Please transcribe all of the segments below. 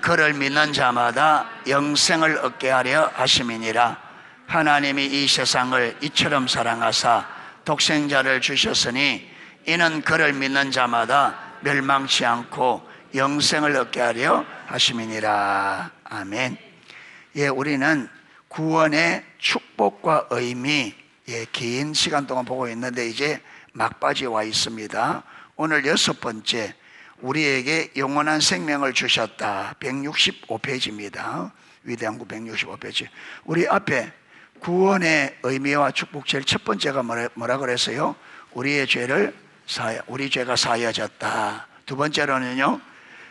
그를 믿는 자마다 영생을 얻게 하려 하심이니라. 하나님이 이 세상을 이처럼 사랑하사 독생자를 주셨으니 이는 그를 믿는 자마다 멸망치 않고 영생을 얻게 하려 하심이니라. 아멘. 예, 우리는 구원의 축복과 의미, 긴 시간 동안 보고 있는데 이제 막바지에 와 있습니다. 오늘 6번째, 우리에게 영원한 생명을 주셨다. 165페이지입니다. 위대한 구 165페이지. 우리 앞에 구원의 의미와 축복 제일 첫 번째가 뭐라 그랬어요? 우리 죄가 사여졌다. 두 번째로는요,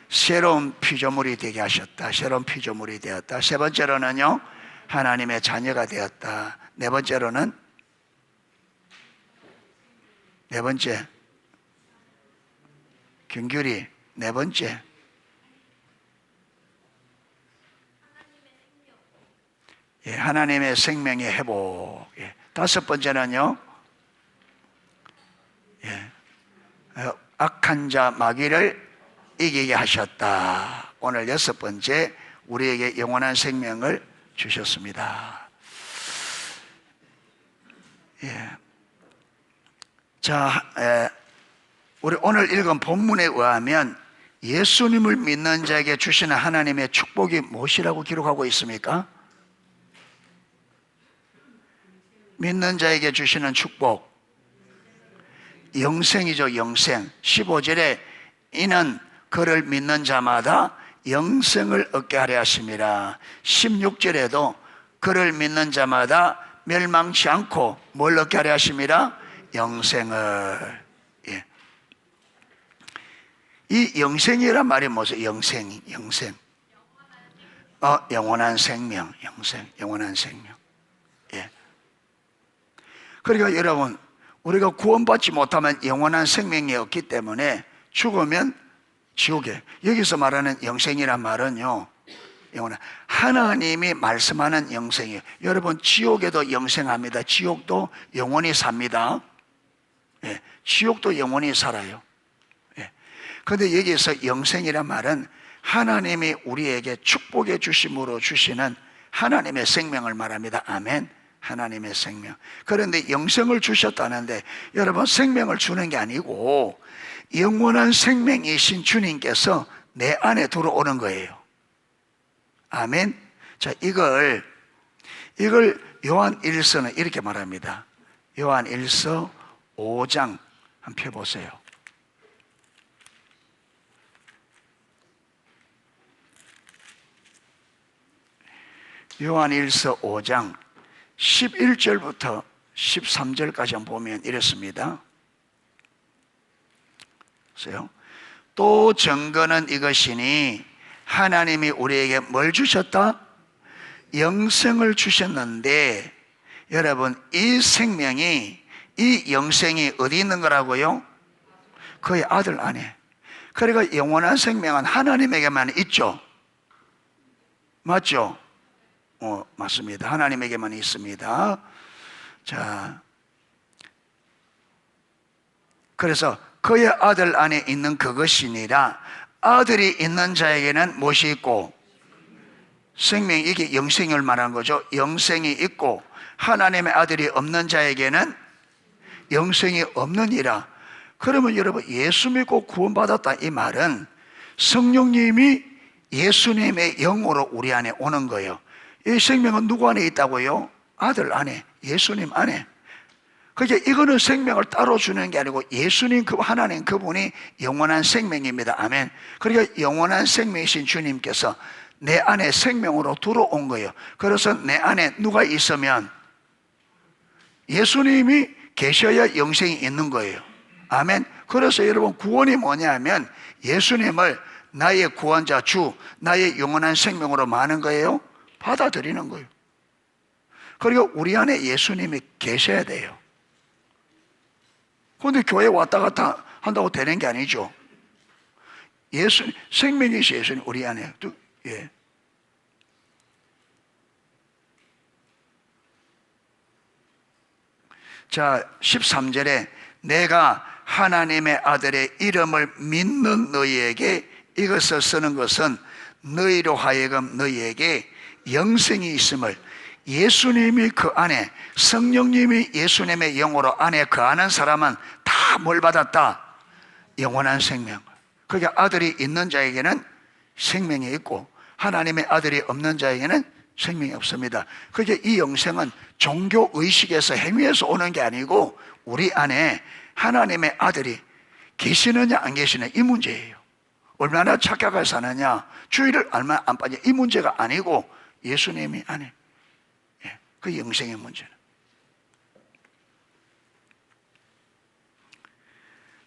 새로운 피조물이 되게 하셨다. 새로운 피조물이 되었다. 세 번째로는요, 하나님의 자녀가 되었다. 네 번째 경규리, 네 번째 하나님의 생명의 회복. 다섯 번째는요, 악한 자 마귀를 이기게 하셨다. 오늘 6번째, 우리에게 영원한 생명을 주셨습니다. 자, 우리 오늘 읽은 본문에 의하면 예수님을 믿는 자에게 주시는 하나님의 축복이 무엇이라고 기록하고 있습니까? 믿는 자에게 주시는 축복, 영생이죠. 영생. 15절에 이는 그를 믿는 자마다 영생을 얻게 하려 하심이라. 16절에도 그를 믿는 자마다 멸망치 않고 뭘 얻게 하려 하심이라? 영생을. 이 영생이란 말이 뭐죠? 영생. 영원한 생명. 영원한 생명. 그러니까 여러분, 우리가 구원받지 못하면 영원한 생명이 없기 때문에 죽으면 지옥에. 여기서 말하는 영생이란 말은요, 하나님이 말씀하는 영생이에요. 여러분, 지옥에도 영생합니다. 지옥도 영원히 삽니다. 지옥도 영원히 살아요. 그런데 여기서 영생이란 말은 하나님이 우리에게 축복해 주심으로 주시는 하나님의 생명을 말합니다. 아멘. 하나님의 생명. 그런데 영생을 주셨다는데 여러분, 생명을 주는 게 아니고 영원한 생명이신 주님께서 내 안에 들어오는 거예요. 아멘. 자, 이걸 요한 1서는 이렇게 말합니다. 요한 1서 5장 한번 펴보세요. 요한 1서 5장 11절부터 13절까지 보면 이렇습니다. 보세요. 또 증거는 이것이니 하나님이 우리에게 뭘 주셨다? 영생을 주셨는데, 여러분, 이 생명이, 이 영생이 어디 있는 거라고요? 그의 아들 안에. 그러니까 영원한 생명은 하나님에게만 있죠. 맞죠? 맞습니다. 하나님에게만 있습니다. 자, 그래서 그의 아들 안에 있는 그것이니라. 아들이 있는 자에게는 무엇이 있고? 생명이. 이게 영생을 말하는 거죠. 영생이 있고, 하나님의 아들이 없는 자에게는 영생이 없느니라. 그러면 여러분, 예수 믿고 구원받았다 이 말은 성령님이 예수님의 영으로 우리 안에 오는 거예요. 이 생명은 누구 안에 있다고요? 아들 안에, 예수님 안에. 그러니까 이거는 생명을 따로 주는 게 아니고 예수님, 하나님 그분이 영원한 생명입니다. 아멘. 그러니까 영원한 생명이신 주님께서 내 안에 생명으로 들어온 거예요. 그래서 내 안에 누가 있으면 예수님이 계셔야 영생이 있는 거예요. 아멘. 그래서 여러분, 구원이 뭐냐면 예수님을 나의 구원자, 주, 나의 영원한 생명으로 마는 거예요. 받아들이는 거예요. 그리고 우리 안에 예수님이 계셔야 돼요. 그런데 교회 왔다 갔다 한다고 되는 게 아니죠. 생명이시 예수님 우리 안에. 자, 13절에 내가 하나님의 아들의 이름을 믿는 너희에게 이것을 쓰는 것은 너희로 하여금 너희에게 영생이 있음을, 예수님이 그 안에, 성령님이 예수님의 영으로 안에 거하는 사람은 다 뭘 받았다? 영원한 생명. 그게 아들이 있는 자에게는 생명이 있고 하나님의 아들이 없는 자에게는 생명이 없습니다. 그게 이 영생은 종교 의식에서 행위에서 오는 게 아니고 우리 안에 하나님의 아들이 계시느냐 안 계시느냐 이 문제예요. 얼마나 착하게 사느냐, 주의를 얼마나 안 빠져, 이 문제가 아니고 예수님이 안에, 그 영생의 문제는.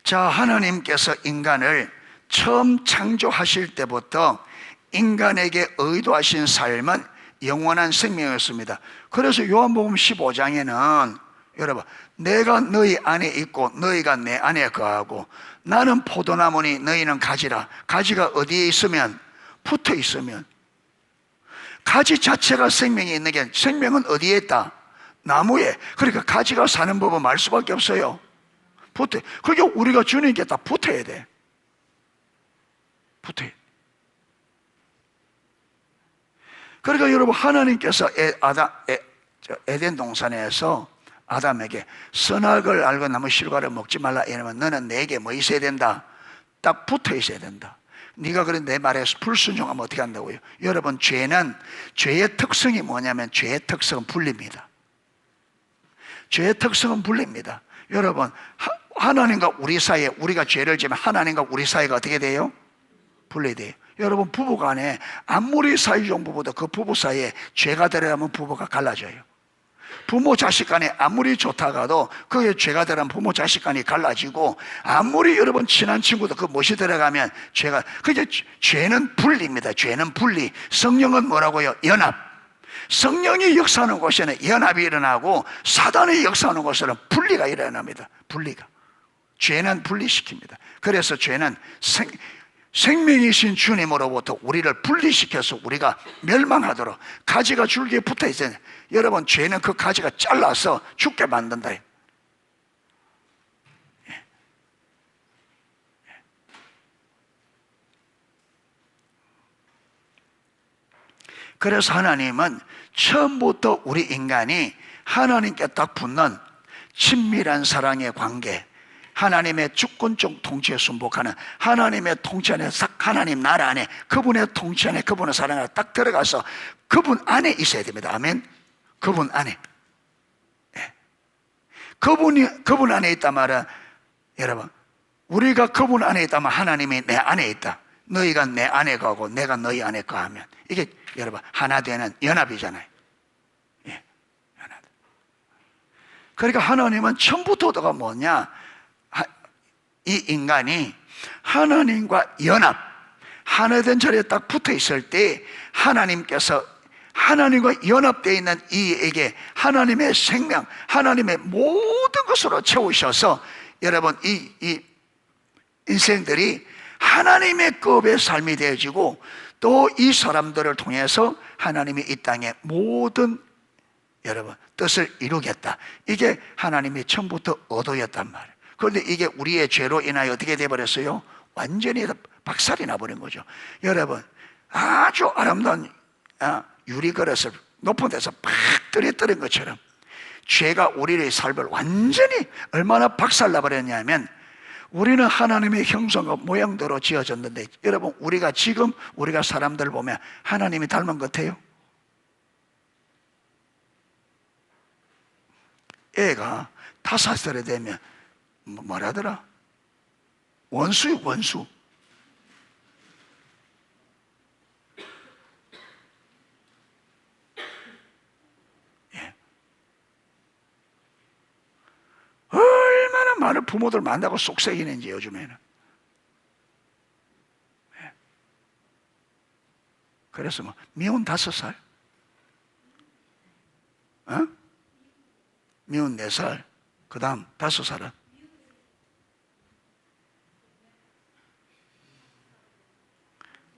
자, 하나님께서 인간을 처음 창조하실 때부터 인간에게 의도하신 삶은 영원한 생명이었습니다. 그래서 요한복음 15장에는 여러분, 내가 너희 안에 있고 너희가 내 안에 거하고 나는 포도나무니 너희는 가지라. 가지가 어디에 있으면, 붙어 있으면, 가지 자체가 생명이 있는 게, 생명은 어디에 있다? 나무에. 그러니까 가지가 사는 법은 말 수밖에 없어요. 붙어. 그게 우리가 주님께 다 붙어야 돼. 붙어야 돼. 그러니까 여러분, 하나님께서 에덴 동산에서 아담에게 선악을 알고 나무 실과를 먹지 말라 이러면 너는 내게 뭐 있어야 된다? 딱 붙어 있어야 된다. 네가 그래 내 말에 불순종하면 어떻게 한다고요? 여러분, 죄의 특성이 뭐냐면 죄의 특성은 분리입니다. 죄의 특성은 분리입니다. 여러분, 하나님과 우리 사이에, 우리가 죄를 지면 하나님과 우리 사이가 어떻게 돼요? 분리돼요. 여러분, 부부간에 아무리 사이좋은 부부도 그 부부 사이에 죄가 들어가면 부부가 갈라져요. 부모 자식 간에 아무리 좋다가도 그게 죄가 들어가면 부모 자식 간이 갈라지고, 아무리 여러분 친한 친구도 그 못이 들어가면 죄가, 그게 죄는 분리입니다. 죄는 분리. 성령은 뭐라고요? 연합. 성령이 역사하는 곳에는 연합이 일어나고 사단이 역사하는 곳에는 분리가 일어납니다. 분리가. 죄는 분리시킵니다. 그래서 죄는 생명이신 주님으로부터 우리를 분리시켜서 우리가 멸망하도록, 가지가 줄기에 붙어 있어요. 여러분, 죄는 그 가지가 잘라서 죽게 만든다. 그래서 하나님은 처음부터 우리 인간이 하나님께 딱 붙는 친밀한 사랑의 관계, 하나님의 주권적 통치에 순복하는 하나님의 통치 안에, 하나님 나라 안에, 그분의 통치 안에, 그분의 사랑 안에 딱 들어가서 그분 안에 있어야 됩니다. 아멘. 그분 안에. 네. 그분 안에 있단 말은, 여러분, 우리가 그분 안에 있다면 하나님이 내 안에 있다. 너희가 내 안에 가고 내가 너희 안에 가하면, 이게 여러분 하나 되는 연합이잖아요. 예, 연합. 그러니까 하나님은 처음부터가 뭐냐, 이 인간이 하나님과 연합, 하나 된 자리에 딱 붙어 있을 때 하나님께서 하나님과 연합되어 있는 이에게 하나님의 생명, 하나님의 모든 것으로 채우셔서 여러분 이 인생들이 하나님의 급의 삶이 되어지고, 또 이 사람들을 통해서 하나님이 이 땅의 모든 여러분 뜻을 이루겠다. 이게 하나님이 처음부터 의도였단 말이에요. 그런데 이게 우리의 죄로 인하여 어떻게 되어버렸어요? 완전히 박살이 나버린 거죠. 여러분, 아주 아름다운 유리 그릇을 높은 데서 팍 떨어뜨린 것처럼 죄가 우리의 삶을 완전히 얼마나 박살나버렸냐면, 우리는 하나님의 형상과 모양대로 지어졌는데, 여러분, 우리가 지금 우리가 사람들 보면 하나님이 닮은 것 같아요? 애가 5살이 되면 뭐라더라? 원수요, 원수. 예. 얼마나 많은 부모들 만나고 속썩이는지 요즘에는. 예. 그래서 뭐 미운 5살, 미운 4살, 그 다음 5살은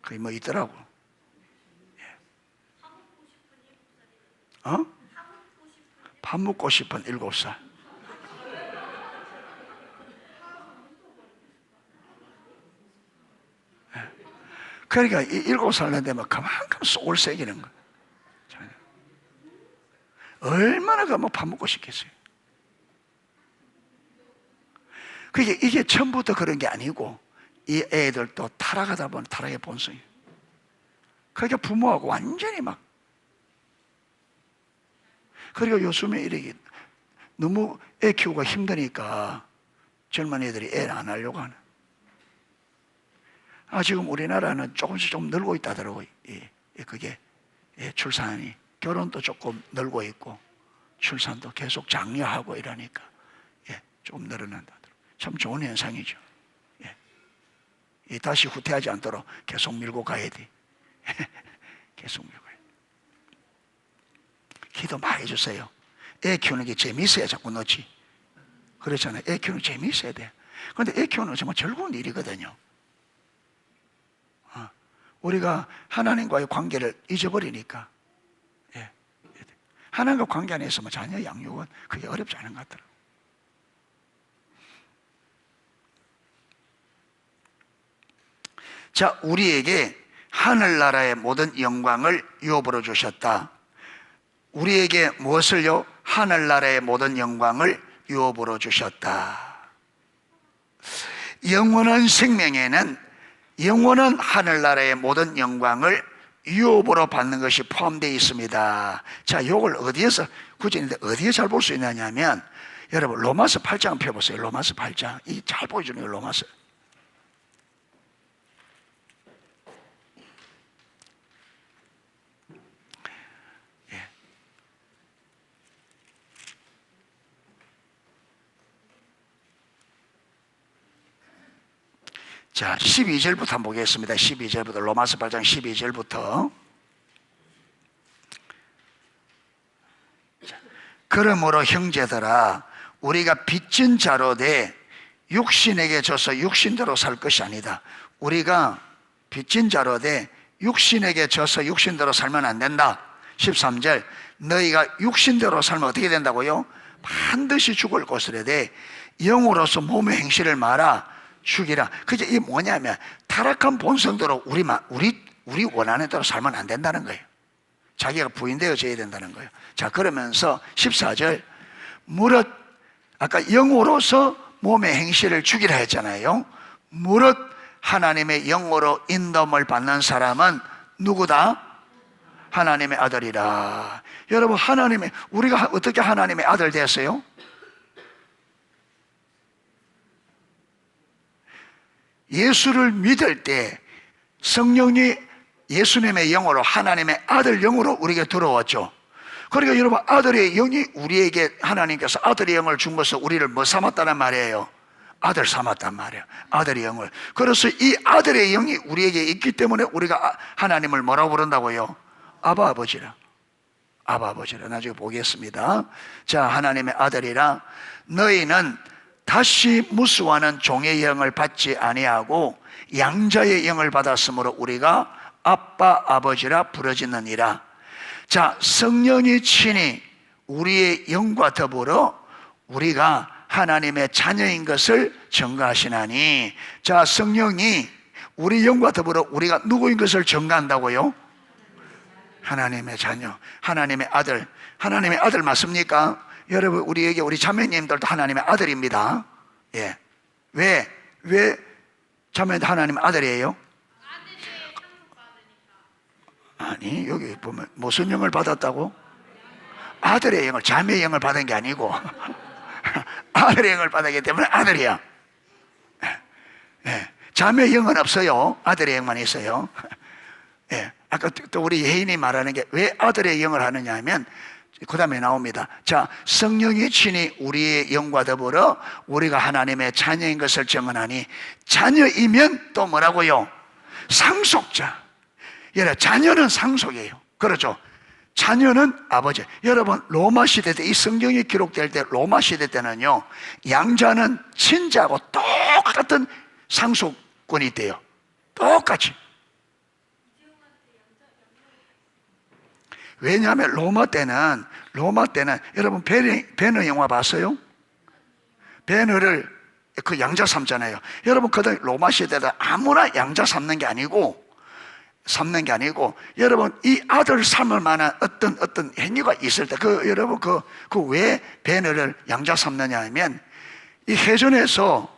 그게 뭐 있더라고. 밥 먹고 싶은 7살. 그러니까 7살 되면 그만큼 속을 새기는 거예요. 얼마나 그뭐 밥 먹고 싶겠어요. 그게 이게 처음부터 그런 게 아니고 이 애들도 타락하다 보면 타락의 본성이에요. 그러니까 부모하고 완전히 막, 그리고 요즘에 이렇게 너무 애 키우기가 힘드니까 젊은 애들이 애를 안 하려고 하는. 지금 우리나라는 조금씩 좀 늘고 있다더라고요. 그게 출산이, 결혼도 조금 늘고 있고 출산도 계속 장려하고 이러니까 조금 늘어난다더라고요. 참 좋은 현상이죠. 다시 후퇴하지 않도록 계속 밀고 가야 돼. 계속 밀고 가야 돼. 기도 많이 해주세요. 애 키우는 게 재미있어야 자꾸 넣지. 그렇잖아요. 애 키우는 게 재미있어야 돼. 그런데 애 키우는 건 정말 즐거운 일이거든요. 우리가 하나님과의 관계를 잊어버리니까, 하나님과 관계 안에 있으면 자녀 양육은 그게 어렵지 않은 것 같더라고요. 자, 우리에게 하늘나라의 모든 영광을 유업으로 주셨다. 우리에게 무엇을요? 하늘나라의 모든 영광을 유업으로 주셨다. 영원한 생명에는 영원한 하늘나라의 모든 영광을 유업으로 받는 것이 포함되어 있습니다. 자, 이걸 어디에서 굳이 어디에 잘 볼 수 있느냐 하면, 여러분 로마서 8장 펴보세요. 로마서 8장. 이 잘 보여주는 거예요. 로마서. 자, 12절부터 한번 보겠습니다. 12절부터, 로마서 8장 12절부터. 그러므로 형제들아, 우리가 빚진 자로 돼 육신에게 져서 육신대로 살 것이 아니다. 우리가 빚진 자로 돼 육신에게 져서 육신대로 살면 안 된다. 13절, 너희가 육신대로 살면 어떻게 된다고요? 반드시 죽을 것이라 돼. 영으로서 몸의 행실을 말아 죽이라. 그게 이게 뭐냐면, 타락한 본성대로 우리 원하는 대로 살면 안 된다는 거예요. 자기가 부인되어져야 된다는 거예요. 자, 그러면서 14절, 무릇 아까 영으로서 몸의 행실을 죽이라 했잖아요. 무릇 하나님의 영으로 인도함을 받는 사람은 누구다? 하나님의 아들이라. 여러분, 우리가 어떻게 하나님의 아들 됐어요? 예수를 믿을 때 성령이 예수님의 영으로, 하나님의 아들 영으로 우리에게 들어왔죠. 그러니까 여러분, 아들의 영이 우리에게, 하나님께서 아들의 영을 준 것은 우리를 뭐 삼았다는 말이에요? 아들 삼았단 말이에요. 아들의 영을. 그래서 이 아들의 영이 우리에게 있기 때문에 우리가 하나님을 뭐라고 부른다고요? 아바 아버지라. 아바 아버지라. 나중에 보겠습니다. 자, 하나님의 아들이라. 너희는 다시 무수하는 종의 영을 받지 아니하고 양자의 영을 받았으므로 우리가 아빠 아버지라 부르짖느니라. 자, 성령이 친히 우리의 영과 더불어 우리가 하나님의 자녀인 것을 증거하시나니. 자, 성령이 우리 영과 더불어 우리가 누구인 것을 증거한다고요? 하나님의 자녀, 하나님의 아들. 하나님의 아들 맞습니까? 여러분, 우리 자매님들도 하나님의 아들입니다. 예. 왜 자매도 하나님의 아들이에요? 아니, 여기 보면 무슨 영을 받았다고? 아들의 영을, 자매의 영을 받은 게 아니고 아들의 영을 받았기 때문에 아들이야. 예. 자매의 영은 없어요. 아들의 영만 있어요. 예. 아까 또 우리 예인이 말하는 게 왜 아들의 영을 하느냐 하면, 그 다음에 나옵니다. 자, 성령이 친히 우리의 영과 더불어 우리가 하나님의 자녀인 것을 증언하니. 자녀이면 또 뭐라고요? 상속자. 여러분, 자녀는 상속이에요. 그렇죠? 자녀는 아버지. 여러분, 로마 시대 때, 이 성경이 기록될 때, 로마 시대 때는요, 양자는 친자하고 똑같은 상속권이 있대요. 똑같이. 왜냐하면 로마 때는 여러분, 배너 영화 봤어요? 배너를 그 양자 삼잖아요. 여러분, 그때 로마 시대에 아무나 양자 삼는 게 아니고 삼는 게 아니고, 여러분 이 아들 삼을 만한 어떤 행위가 있을 때, 여러분 왜 베네를 양자 삼느냐 하면, 이 해전에서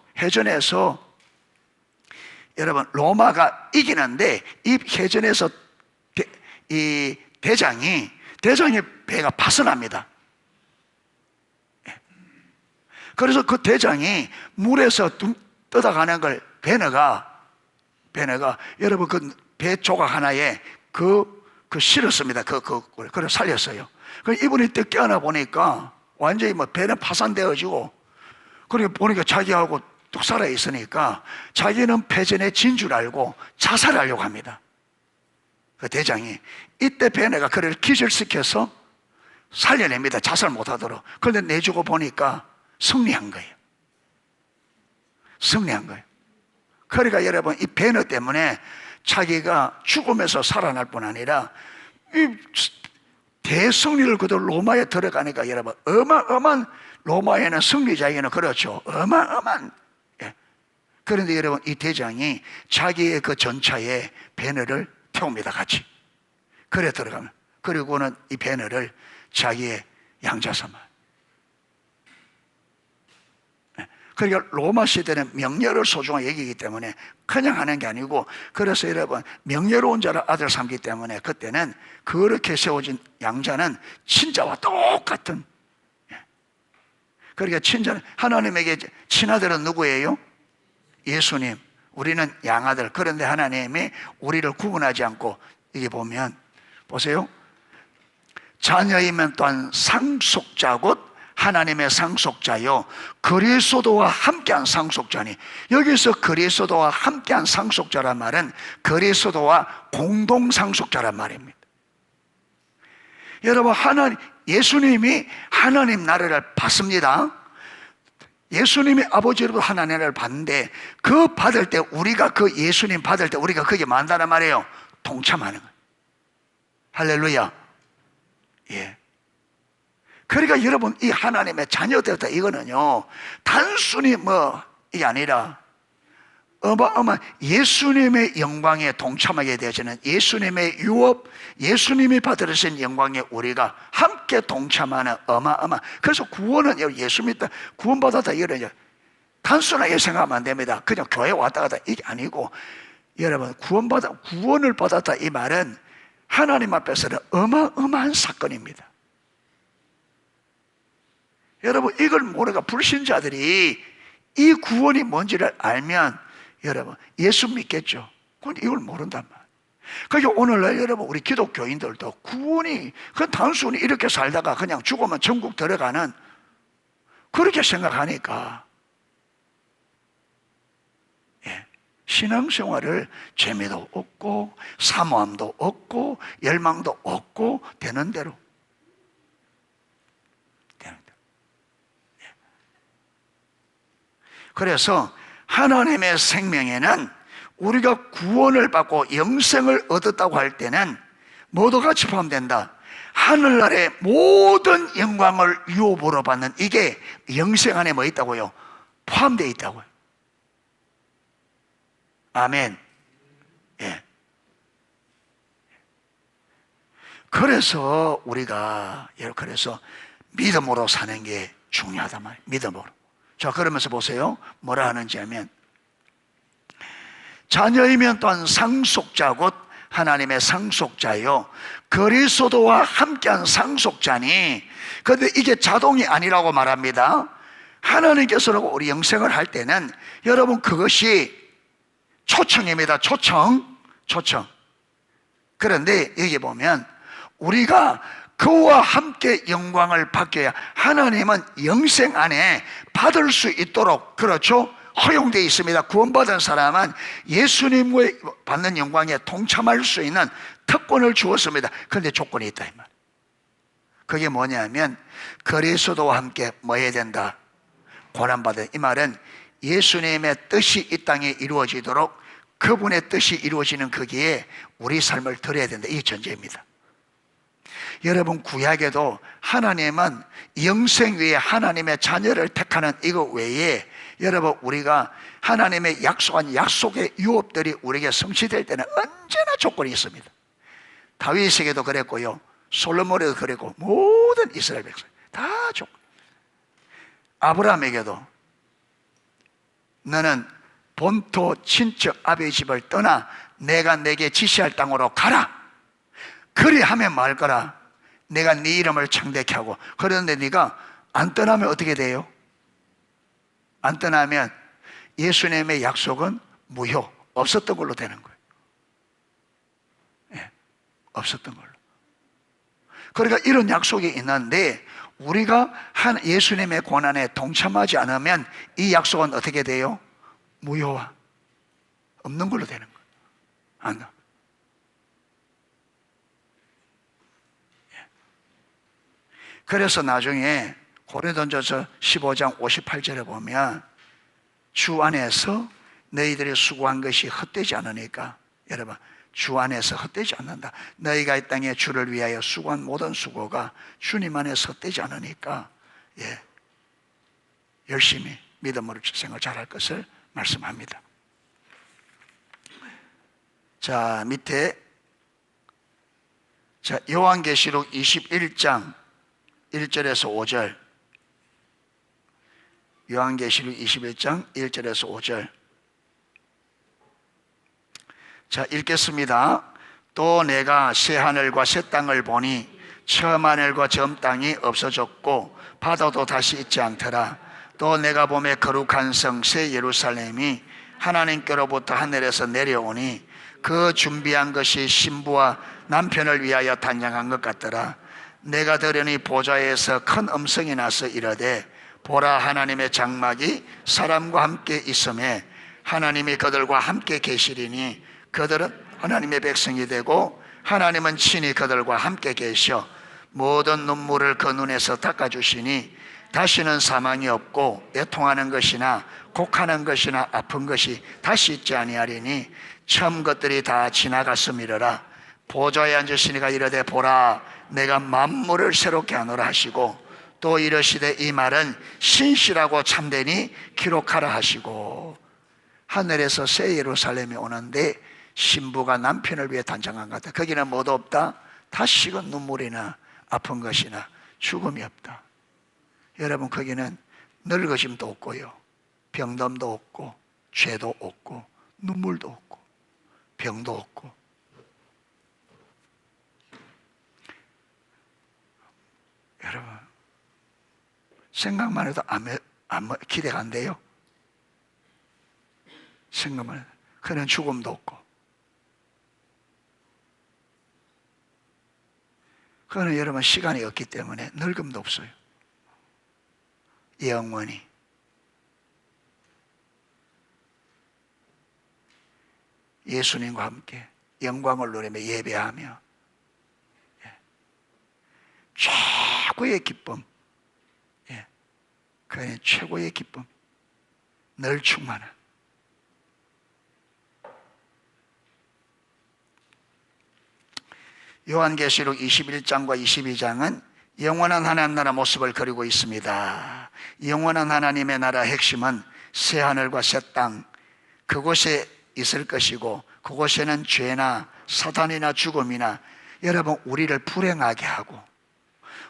여러분 로마가 이기는데, 이 해전에서 이 대장의 배가 파선합니다. 그래서 그 대장이 물에서 떠다가는 걸 베네가 여러분 그 배 조각 하나에 실었습니다. 그걸 살렸어요. 그래서 이분이 또 깨어나 보니까 완전히 배는 파산되어지고, 그리고 보니까 자기하고 뚝 살아 있으니까 자기는 패전에 진 줄 알고 자살하려고 합니다. 그 대장이. 이때 베네가 그를 기절시켜서 살려냅니다. 자살 못하도록. 그런데 내주고 보니까 승리한 거예요. 그러니까 여러분 이 베네 때문에 자기가 죽음에서 살아날 뿐 아니라 이 대승리를 거둬 로마에 들어가니까, 여러분 어마어마한, 로마에는 승리자에게는 그렇죠, 어마어마한. 그런데 여러분 이 대장이 자기의 그 전차에 베네를 태웁니다. 같이. 그래 들어가면, 그리고는 이 베네를 자기의 양자 삼아요. 그러니까 로마 시대는 명예를 소중하게 여기기 때문에 그냥 하는 게 아니고, 그래서 여러분 명예로운 자를 아들 삼기 때문에 그때는 그렇게 세워진 양자는 친자와 똑같은. 그러니까 친자는, 하나님에게 친아들은 누구예요? 예수님. 우리는 양아들. 그런데 하나님이 우리를 구분하지 않고, 이게 보면 보세요, 자녀이면 또한 상속자 곧 하나님의 상속자요 그리스도와 함께한 상속자니. 여기서 그리스도와 함께한 상속자란 말은 그리스도와 공동 상속자란 말입니다. 여러분 예수님이 하나님 나라를 받습니다. 예수님이 아버지로부터 하나님 나라를 받는데, 그 받을 때 우리가 그 예수님 받을 때 우리가 그게 만다란 말이에요. 동참하는 거예요. 할렐루야. 예. 그러니까 여러분 이 하나님의 자녀 되었다, 이거는요 단순히 이게 아니라 어마어마한 예수님의 영광에 동참하게 되어지는, 예수님의 유업, 예수님이 받으신 영광에 우리가 함께 동참하는 어마어마한. 그래서 구원은 예수 믿다 구원받았다, 이거는 단순하게 생각하면 안 됩니다. 그냥 교회 왔다 갔다 이게 아니고, 여러분 구원을 받았다 이 말은 하나님 앞에서는 어마어마한 사건입니다. 여러분 이걸 모르가 불신자들이 이 구원이 뭔지를 알면 여러분 예수 믿겠죠. 그건 이걸 모른단 말이에요. 그러니까 오늘날 여러분 우리 기독교인들도 구원이 그냥 단순히 이렇게 살다가 그냥 죽으면 천국 들어가는, 그렇게 생각하니까 신앙생활을 재미도 없고 사모함도 없고 열망도 없고 되는 대로. 그래서 하나님의 생명에는 우리가 구원을 받고 영생을 얻었다고 할 때는 모두 같이 포함된다. 하늘나라의 모든 영광을 유업으로 받는, 이게 영생 안에 뭐 있다고요? 포함되어 있다고요. 아멘. 예. 그래서 우리가 그래서 믿음으로 사는 게 중요하단 말이에요. 믿음으로. 자, 그러면서 보세요. 뭐라 하는지 하면, 자녀이면 또한 상속자 곧 하나님의 상속자요 그리스도와 함께한 상속자니. 그런데 이게 자동이 아니라고 말합니다. 하나님께서라고 우리 영생을 할 때는 여러분 그것이 초청입니다. 초청. 그런데 여기 보면 우리가 그와 함께 영광을 받겨야, 하나님은 영생 안에 받을 수 있도록, 그렇죠? 허용되어 있습니다. 구원받은 사람은 예수님의 받는 영광에 동참할 수 있는 특권을 주었습니다. 그런데 조건이 있다 이 말. 그게 뭐냐면 그리스도와 함께 뭐 해야 된다? 고난받은. 이 말은 예수님의 뜻이 이 땅에 이루어지도록 그분의 뜻이 이루어지는 거기에 우리 삶을 드려야 된다, 이 전제입니다. 여러분, 구약에도 하나님은 영생 위에 하나님의 자녀를 택하는 이거 외에 여러분, 우리가 하나님의 약속한 약속의 유업들이 우리에게 성취될 때는 언제나 조건이 있습니다. 다윗에게도 그랬고요, 솔로몬에도 그랬고, 모든 이스라엘 백성 다 조건. 아브라함에게도 너는 본토 친척 아버지 집을 떠나 내가 내게 지시할 땅으로 가라. 그리하면 말 거라. 내가 네 이름을 창대케 하고. 그런데 네가 안 떠나면 어떻게 돼요? 안 떠나면 예수님의 약속은 무효, 없었던 걸로 되는 거예요. 예, 없었던 걸로. 그러니까 이런 약속이 있는데 우리가 예수님의 고난에 동참하지 않으면 이 약속은 어떻게 돼요? 무효화, 없는 걸로 되는 거예요. 안. 그래서 나중에 고린도전서 15장 58절에 보면 주 안에서 너희들이 수고한 것이 헛되지 않으니까, 여러분, 주 안에서 헛되지 않는다. 너희가 이 땅에 주를 위하여 수고한 모든 수고가 주님 안에서 헛되지 않으니까, 예, 열심히 믿음으로 생활 잘할 것을 말씀합니다. 자, 밑에 요한계시록 21장 1절에서 5절, 요한계시록 21장 1절에서 5절. 자, 읽겠습니다. 또 내가 새 하늘과 새 땅을 보니 처음 하늘과 처음 땅이 없어졌고 바다도 다시 있지 않더라. 또 내가 보매 거룩한 성 새 예루살렘이 하나님께로부터 하늘에서 내려오니 그 준비한 것이 신부와 남편을 위하여 단장한 것 같더라. 내가 들으니 보좌에서 큰 음성이 나서 이르되 보라, 하나님의 장막이 사람과 함께 있음에 하나님이 그들과 함께 계시리니 그들은 하나님의 백성이 되고 하나님은 친히 그들과 함께 계셔 모든 눈물을 그 눈에서 닦아주시니 다시는 사망이 없고 애통하는 것이나 곡하는 것이나 아픈 것이 다시 있지 아니하리니 처음 것들이 다 지나갔음이러라. 보좌에 앉으시니가 이르되 보라, 내가 만물을 새롭게 하노라 하시고 또 이르시되 이 말은 신실하고 참되니 기록하라 하시고. 하늘에서 새 예루살렘이 오는데 신부가 남편을 위해 단장한 것 같다. 거기는 뭐도 없다. 다시금 눈물이나 아픈 것이나 죽음이 없다. 여러분, 거기는 늙어짐도 없고요, 병듦도 없고 죄도 없고 눈물도 없고 병도 없고. 여러분, 생각만 해도 기대가 안 돼요. 생각만 해도. 그는 죽음도 없고, 그는 여러분 시간이 없기 때문에 늙음도 없어요. 영원히. 예수님과 함께 영광을 누리며 예배하며 최고의 기쁨, 그는 최고의 기쁨, 늘 충만한. 요한계시록 21장과 22장은 영원한 하나님 나라 모습을 그리고 있습니다. 영원한 하나님의 나라 핵심은 새 하늘과 새 땅, 그곳에 있을 것이고 그곳에는 죄나 사단이나 죽음이나 여러분 우리를 불행하게 하고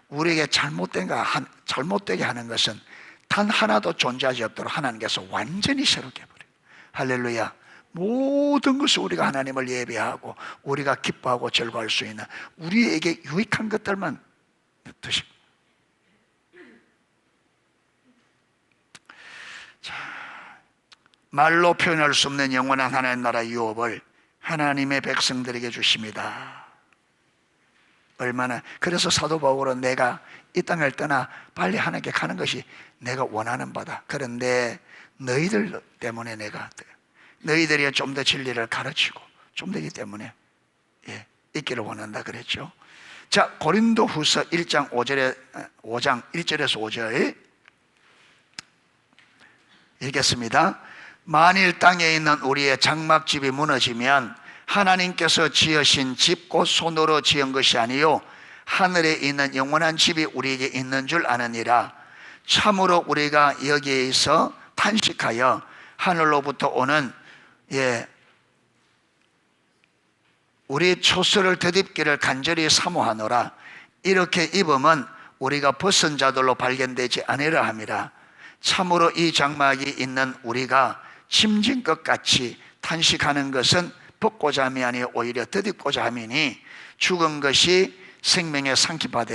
우리에게 잘못되게 하는 것은 단 하나도 존재하지 없도록 하나님께서 완전히 새롭게 해버려요. 할렐루야. 모든 것을 우리가 하나님을 예배하고 우리가 기뻐하고 즐거워할 수 있는 우리에게 유익한 것들만 드시고. 자, 말로 표현할 수 없는 영원한 하나님 나라 유업을 하나님의 백성들에게 주십니다. 얼마나. 그래서 사도 바울은 내가 이 땅을 떠나 빨리 하나님께 가는 것이 내가 원하는 바다. 그런데 너희들 때문에 내가, 너희들이 좀 더 진리를 가르치고 좀 되기 때문에 있기를 원한다 그랬죠. 자, 고린도 후서 5장 1절에서 5절 읽겠습니다. 만일 땅에 있는 우리의 장막집이 무너지면 하나님께서 지으신 집 곧 손으로 지은 것이 아니요 하늘에 있는 영원한 집이 우리에게 있는 줄 아느니라. 참으로 우리가 여기에서 탄식하여 하늘로부터 오는 우리 초소를 덧입기를 간절히 사모하노라. 이렇게 입으면 우리가 벗은 자들로 발견되지 아니라 함이라. 참으로 이 장막이 있는 우리가 짐진 것 같이 탄식하는 것은 벗고자 함이 아니요 오히려 덧입고자 함이니 죽은 것이 생명의 상기바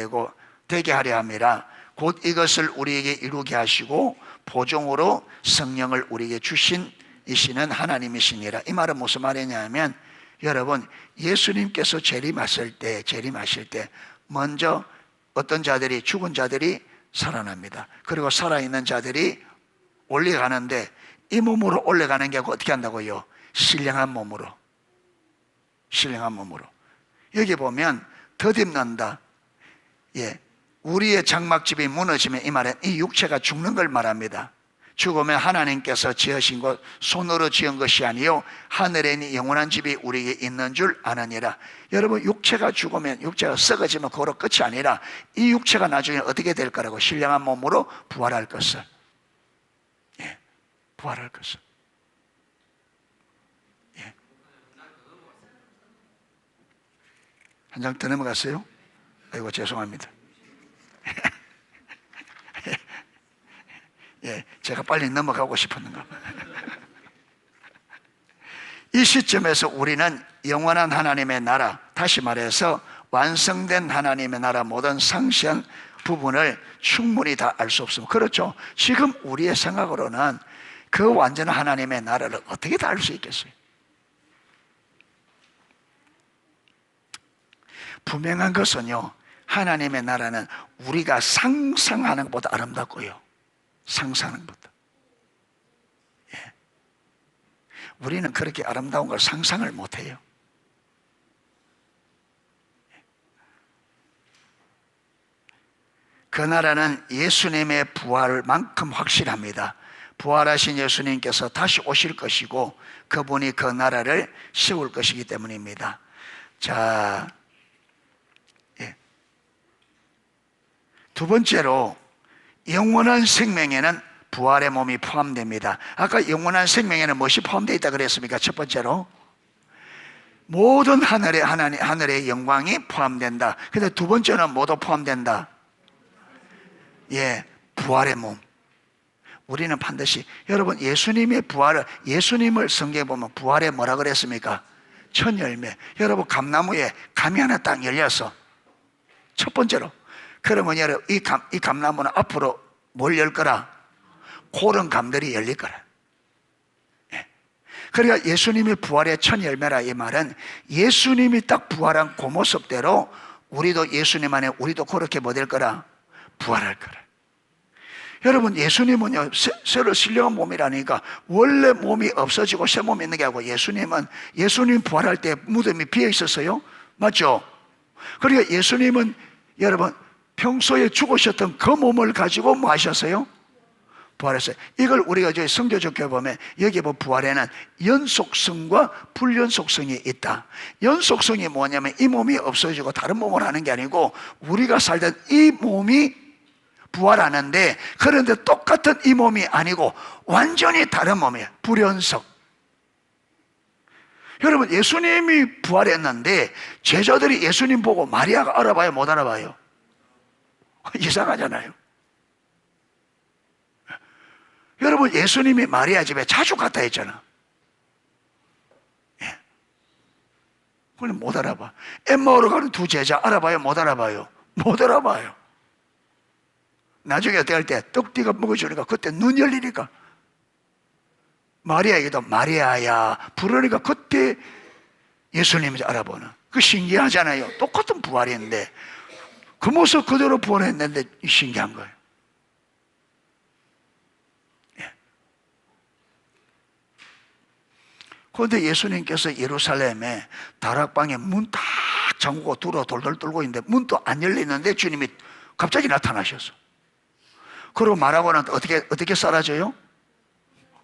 되게 하려 함이라. 곧 이것을 우리에게 이루게 하시고 보종으로 성령을 우리에게 주신 이시는 하나님이시니라. 이 말은 무슨 말이냐면, 여러분, 예수님께서 재림하실 때 먼저 어떤 자들이, 죽은 자들이 살아납니다. 그리고 살아있는 자들이 올라가는데, 이 몸으로 올라가는 게 어떻게 한다고요? 신령한 몸으로. 여기 보면 덧입는다. 우리의 장막집이 무너지면, 이 말은 이 육체가 죽는 걸 말합니다. 죽으면 하나님께서 지으신 것, 손으로 지은 것이 아니요 하늘에 있는 영원한 집이 우리에게 있는 줄 아느니라. 여러분, 육체가 죽으면, 육체가 썩어지면 그거로 끝이 아니라 이 육체가 나중에 어떻게 될 거라고? 신령한 몸으로 부활할 것을. 부활할 것을. 한 장 더 넘어갔어요? 아이고, 죄송합니다. 제가 빨리 넘어가고 싶었는가. 이 시점에서 우리는 영원한 하나님의 나라, 다시 말해서 완성된 하나님의 나라 모든 상세한 부분을 충분히 다 알 수 없습니다. 그렇죠? 지금 우리의 생각으로는 그 완전한 하나님의 나라를 어떻게 다 알 수 있겠어요? 분명한 것은요, 하나님의 나라는 우리가 상상하는 것보다 아름답고요. 상상하는 것보다. 우리는 그렇게 아름다운 걸 상상을 못해요. 그 나라는 예수님의 부활만큼 확실합니다. 부활하신 예수님께서 다시 오실 것이고 그분이 그 나라를 세울 것이기 때문입니다. 자, 두 번째로 영원한 생명에는 부활의 몸이 포함됩니다. 아까 영원한 생명에는 무엇이 포함되어 있다 그랬습니까? 첫 번째로 모든 하늘의 영광이 포함된다. 근데 두 번째는 뭐도 포함된다? 부활의 몸. 우리는 반드시, 여러분, 예수님을 성경에 보면 부활에 뭐라 그랬습니까? 첫 열매. 여러분, 감나무에 감이 하나 딱 열려서 첫 번째로, 그러면 여러분, 이 감나무는 앞으로 뭘 열 거라? 고른 감들이 열릴 거라. 그러니까 예수님이 부활의 첫 열매라, 이 말은 예수님이 딱 부활한 그 모습대로 우리도 예수님 안에 우리도 그렇게 뭐 될 거라? 부활할 거라. 여러분, 예수님은요, 새로 신령한 몸이라니까 원래 몸이 없어지고 새 몸이 있는 게 아니고, 예수님 부활할 때 무덤이 비어 있었어요. 맞죠? 그러니까 예수님은 여러분 평소에 죽으셨던 그 몸을 가지고 뭐 하셨어요? 부활했어요. 이걸 우리가 저희 성교적교회 보면 여기 보면 부활에는 연속성과 불연속성이 있다. 연속성이 뭐냐면 이 몸이 없어지고 다른 몸을 하는 게 아니고 우리가 살던 이 몸이 부활하는데, 그런데 똑같은 이 몸이 아니고 완전히 다른 몸이에요. 불연속. 여러분, 예수님이 부활했는데 제자들이 예수님 보고 마리아가 알아봐요? 못 알아봐요? 이상하잖아요. 여러분, 예수님이 마리아 집에 자주 갔다 했잖아. 그건 못 알아봐. 엠마오로 가는 두 제자 알아봐요? 못 알아봐요? 못 알아봐요. 나중에 어떻게 할 때 떡띠가 먹어주니까 그때 눈 열리니까 마리아에게도 마리아야 부르니까 그때 예수님이 알아보는, 그 신기하잖아요. 똑같은 부활인데 그 모습 그대로 부활했는데 신기한 거예요. 그런데 예수님께서 예루살렘에 다락방에 문 딱 잠그고 들어 돌돌 떨고 있는데 문도 안 열리는데 주님이 갑자기 나타나셨어. 그러고 말하고는 어떻게 사라져요?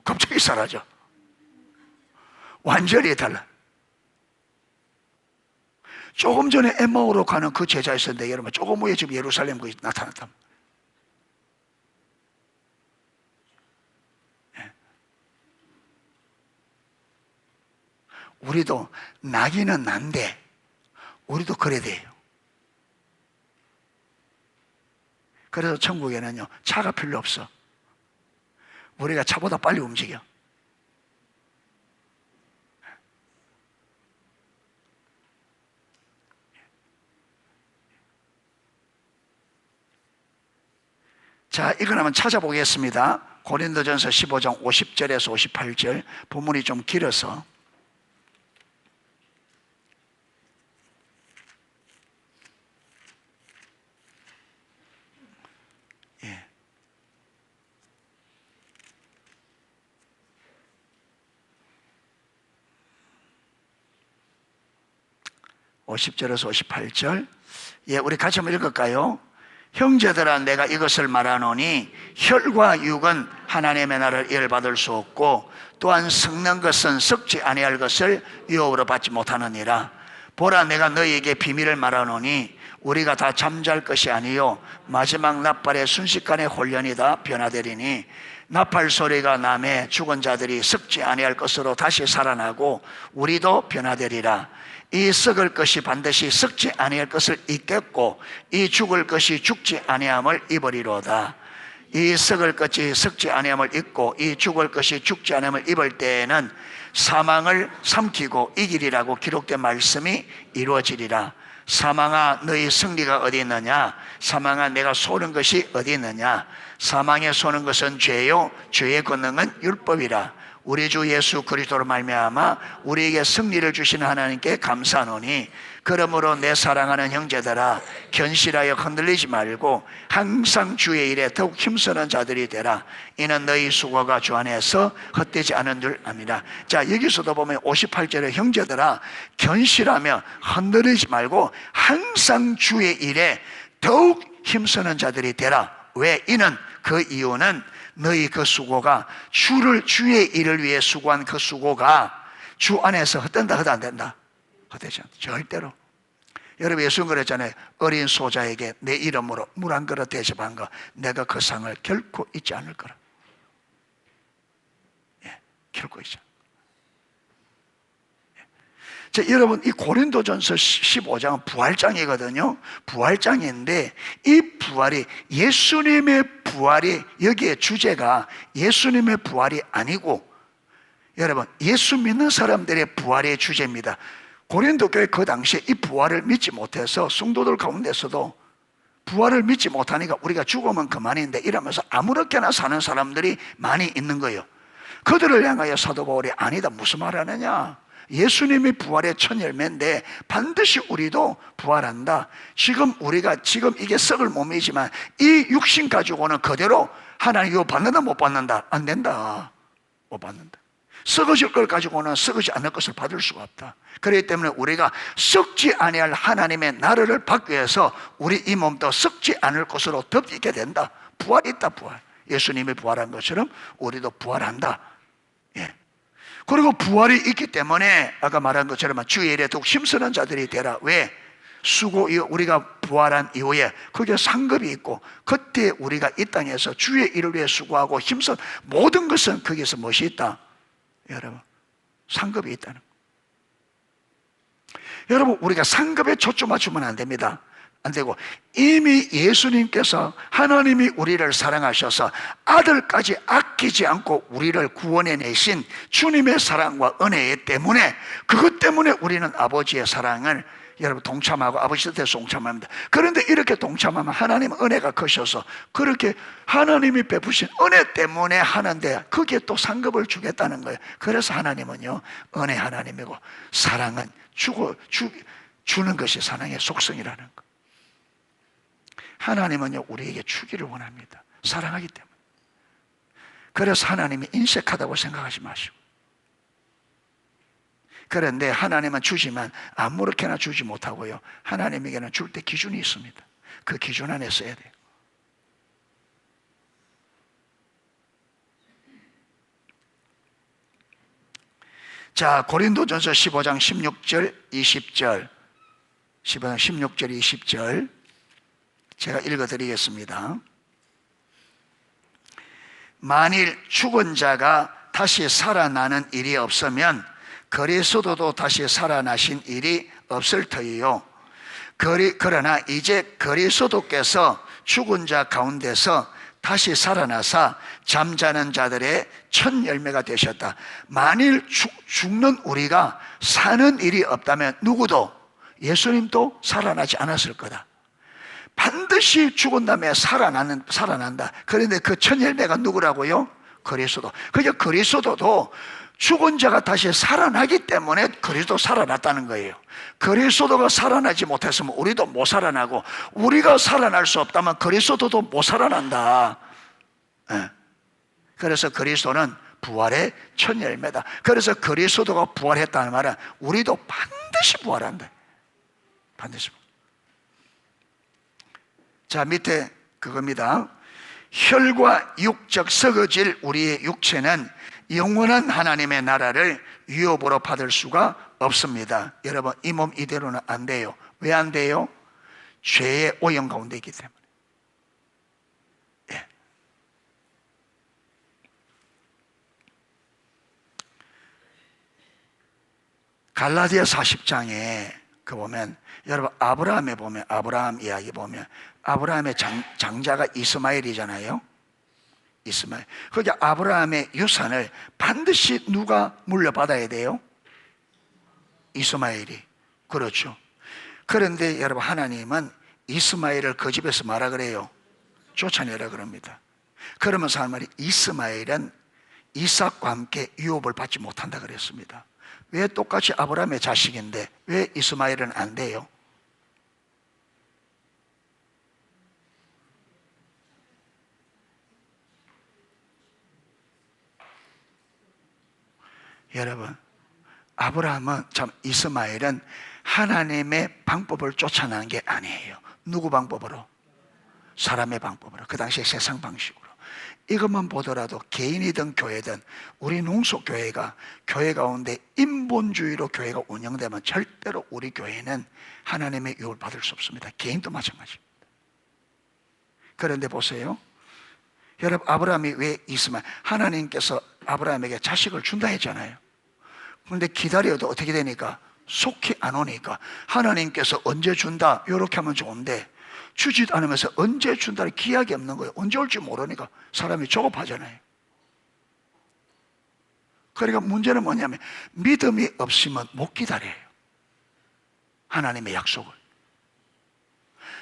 갑자기 사라져. 완전히 달라. 조금 전에 엠마오로 가는 그 제자 있었는데 여러분 조금 후에 지금 예루살렘 거기 나타났다. 우리도 나기는 난데 우리도 그래야 돼요. 그래서 천국에는요 차가 필요 없어. 우리가 차보다 빨리 움직여. 자, 이걸 한번 찾아보겠습니다. 고린도전서 15장 50절에서 58절. 본문이 좀 길어서. 예. 50절에서 58절. 예, 우리 같이 한번 읽을까요? 형제들아, 내가 이것을 말하노니 혈과 육은 하나님의 나라를 이해받을 수 없고 또한 썩는 것은 썩지 아니할 것을 유업으로 받지 못하느니라. 보라, 내가 너희에게 비밀을 말하노니 우리가 다 잠잘 것이 아니요 마지막 나팔의 순식간에 혼련이 다 변화되리니 나팔 소리가 나매 죽은 자들이 썩지 아니할 것으로 다시 살아나고 우리도 변화되리라. 이 썩을 것이 반드시 썩지 아니할 것을 입겠고 이 죽을 것이 죽지 아니함을 입으리로다. 이 썩을 것이 썩지 아니함을 입고 이 죽을 것이 죽지 아니함을 입을 때에는 사망을 삼키고 이기리라고 기록된 말씀이 이루어지리라. 사망아, 너희 승리가 어디 있느냐? 사망아, 내가 쏘는 것이 어디 있느냐? 사망에 쏘는 것은 죄요 죄의 권능은 율법이라. 우리 주 예수 그리스도로 말미암아 우리에게 승리를 주시는 하나님께 감사하노니 그러므로 내 사랑하는 형제들아, 견실하여 흔들리지 말고 항상 주의 일에 더욱 힘쓰는 자들이 되라. 이는 너희 수고가 주 안에서 헛되지 않은 줄 압니다. 자, 여기서도 보면 58절에 형제들아, 견실하며 흔들리지 말고 항상 주의 일에 더욱 힘쓰는 자들이 되라. 왜? 이는 그 이유는 너희 그 수고가 주의 일을 위해 수고한 그 수고가 주 안에서 헛된다, 헛 안 된다? 헛되지 않다. 절대로. 여러분, 예수님 그랬잖아요. 어린 소자에게 내 이름으로 물 한 그릇 대접한 거 내가 그 상을 결코 잊지 않을 거라. 예, 결코 잊지 않을 거라. 자, 여러분, 이 고린도전서 15장은 부활장이거든요. 부활장인데 이 부활이 예수님의 부활이 여기에 주제가 예수님의 부활이 아니고 여러분 예수 믿는 사람들의 부활의 주제입니다. 고린도 교회 그 당시에 이 부활을 믿지 못해서 성도들 가운데서도 부활을 믿지 못하니까 우리가 죽으면 그만인데 이러면서 아무렇게나 사는 사람들이 많이 있는 거예요. 그들을 향하여 사도 바울이 아니다, 무슨 말 하느냐, 예수님이 부활의 첫 열매인데 반드시 우리도 부활한다. 우리가 지금 이게 썩을 몸이지만 이 육신 가지고는 그대로 하나님 이거 받는다 못 받는다? 안 된다. 못 받는다. 썩어질 걸 가지고는 썩어지 않을 것을 받을 수가 없다. 그렇기 때문에 우리가 썩지 아니할 하나님의 나라를 받기 위해서 우리 이 몸도 썩지 않을 것으로 덮이게 된다. 부활이 있다. 부활. 예수님이 부활한 것처럼 우리도 부활한다. 예. 그리고 부활이 있기 때문에 아까 말한 것처럼 주의 일에 더욱 힘쓰는 자들이 되라. 왜? 우리가 부활한 이후에 거기에 상급이 있고 그때 우리가 이 땅에서 주의 일을 위해 수고하고 힘써 모든 것은 거기에서 무엇이 있다? 여러분, 상급이 있다는 거. 여러분, 우리가 상급에 초점 맞추면 안 됩니다. 안 되고 이미 예수님께서 하나님이 우리를 사랑하셔서 아들까지 아끼지 않고 우리를 구원해 내신 주님의 사랑과 은혜 때문에 그것 때문에 우리는 아버지의 사랑을 여러분 동참하고 아버지 뜻에서 동참합니다. 그런데 이렇게 동참하면 하나님은 은혜가 크셔서 그렇게 하나님이 베푸신 은혜 때문에 하는데 거기에 또 상급을 주겠다는 거예요. 그래서 하나님은요 은혜 하나님이고 사랑은 주는 것이 사랑의 속성이라는 거. 하나님은요 우리에게 주기를 원합니다. 사랑하기 때문에. 그래서 하나님이 인색하다고 생각하지 마시고, 그런데 하나님은 주지만 아무렇게나 주지 못하고요 하나님에게는 줄 때 기준이 있습니다. 그 기준 안에 써야 돼요. 자, 고린도전서 15장 16절 20절 시편 16절 20절 제가 읽어드리겠습니다. 만일 죽은 자가 다시 살아나는 일이 없으면 그리스도도 다시 살아나신 일이 없을 터이요. 그러나 이제 그리스도께서 죽은 자 가운데서 다시 살아나사 잠자는 자들의 첫 열매가 되셨다. 만일 죽는 우리가 사는 일이 없다면 누구도, 예수님도 살아나지 않았을 거다. 반드시 죽은 다음에 살아난다. 그런데 그 첫 열매가 누구라고요? 그리스도. 그러니까 그리스도도 죽은 자가 다시 살아나기 때문에 그리스도 살아났다는 거예요. 그리스도가 살아나지 못했으면 우리도 못 살아나고, 우리가 살아날 수 없다면 그리스도도 못 살아난다. 그래서 그리스도는 부활의 첫 열매다. 그래서 그리스도가 부활했다는 말은 우리도 반드시 부활한다. 반드시. 자, 밑에 그겁니다. 혈과 육적 썩어질 우리의 육체는 영원한 하나님의 나라를 유업으로 받을 수가 없습니다. 여러분, 이 몸 이대로는 안 돼요. 왜 안 돼요? 죄의 오염 가운데 있기 때문에. 예. 갈라디아 40장에 그 보면, 여러분 아브라함에 보면, 아브라함 이야기 보면 아브라함의 장자가 이스마엘이잖아요. 이스마엘. 그러니까 아브라함의 유산을 반드시 누가 물려받아야 돼요? 이스마엘이. 그렇죠. 그런데 여러분, 하나님은 이스마엘을 그 집에서 뭐라 그래요? 쫓아내라 그럽니다. 그러면서 한 말이, 이스마엘은 이삭과 함께 유업을 받지 못한다 그랬습니다. 왜 똑같이 아브라함의 자식인데 왜 이스마엘은 안 돼요? 여러분, 아브라함은, 참, 이스마엘은 하나님의 방법을 쫓아나는 게 아니에요. 누구 방법으로? 사람의 방법으로. 그 당시에 세상 방식으로. 이것만 보더라도 개인이든 교회든, 우리 농속교회가 교회 가운데 인본주의로 교회가 운영되면 절대로 우리 교회는 하나님의 유업을 받을 수 없습니다. 개인도 마찬가지입니다. 그런데 보세요. 여러분, 아브라함이 왜 이스마엘, 하나님께서 아브라함에게 자식을 준다 했잖아요. 그런데 기다려도 어떻게 되니까? 속히 안 오니까 하나님께서 언제 준다 이렇게 하면 좋은데, 주지도 않으면서 언제 준다는 기약이 없는 거예요. 언제 올지 모르니까 사람이 조급하잖아요. 그러니까 문제는 뭐냐면, 믿음이 없으면 못 기다려요. 하나님의 약속을.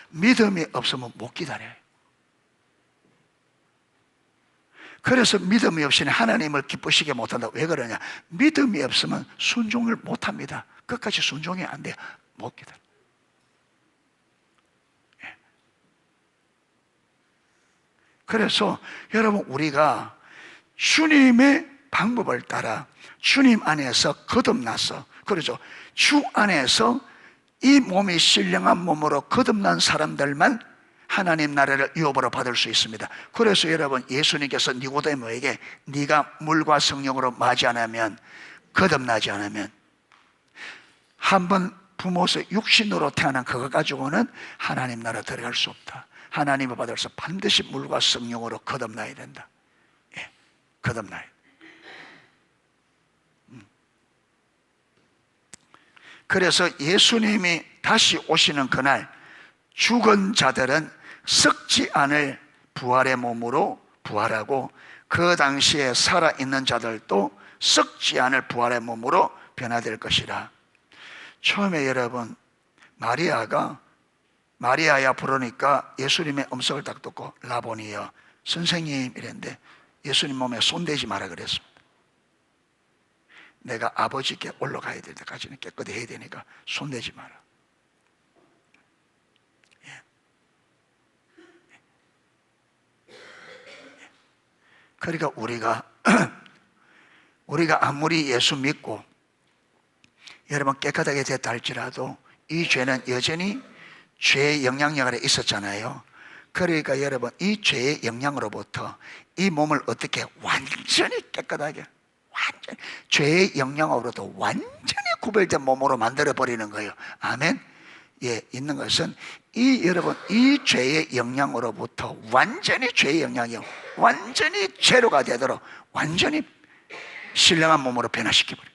믿음이 없으면 못 기다려요. 그래서 믿음이 없이는 하나님을 기쁘시게 못한다. 왜 그러냐? 믿음이 없으면 순종을 못합니다. 끝까지 순종이 안 돼요. 못 기다려. 예. 그래서 여러분, 우리가 주님의 방법을 따라 주님 안에서 거듭나서, 그렇죠, 주 안에서 이 몸이 신령한 몸으로 거듭난 사람들만 하나님 나라를 유업으로 받을 수 있습니다. 그래서 여러분, 예수님께서 니고데모에게 네가 물과 성령으로 맞지 않으면, 거듭나지 않으면, 한번 부모서 육신으로 태어난 그거 가지고는 하나님 나라 들어갈 수 없다. 하나님을 받아서 반드시 물과 성령으로 거듭나야 된다. 예, 거듭나야. 그래서 예수님이 다시 오시는 그날, 죽은 자들은 썩지 않을 부활의 몸으로 부활하고, 그 당시에 살아있는 자들도 썩지 않을 부활의 몸으로 변화될 것이라. 처음에 여러분, 마리아야 부르니까 예수님의 음성을 딱 듣고 라보니여, 선생님 이랬는데, 예수님 몸에 손대지 마라 그랬습니다. 내가 아버지께 올라가야 될 때까지는 깨끗이 해야 되니까 손대지 마라. 그러니까 우리가 아무리 예수 믿고 여러분 깨끗하게 됐다 할지라도 이 죄는 여전히 죄의 영향력 아래 있었잖아요. 그러니까 여러분, 이 죄의 영향으로부터 이 몸을 어떻게 완전히 깨끗하게, 완전히 죄의 영향으로부터 완전히 구별된 몸으로 만들어버리는 거예요. 아멘. 있는 것은 여러분 이 죄의 영향으로부터 완전히 죄의 영향이 완전히 제로가 되도록 완전히 신령한 몸으로 변화시켜버려요.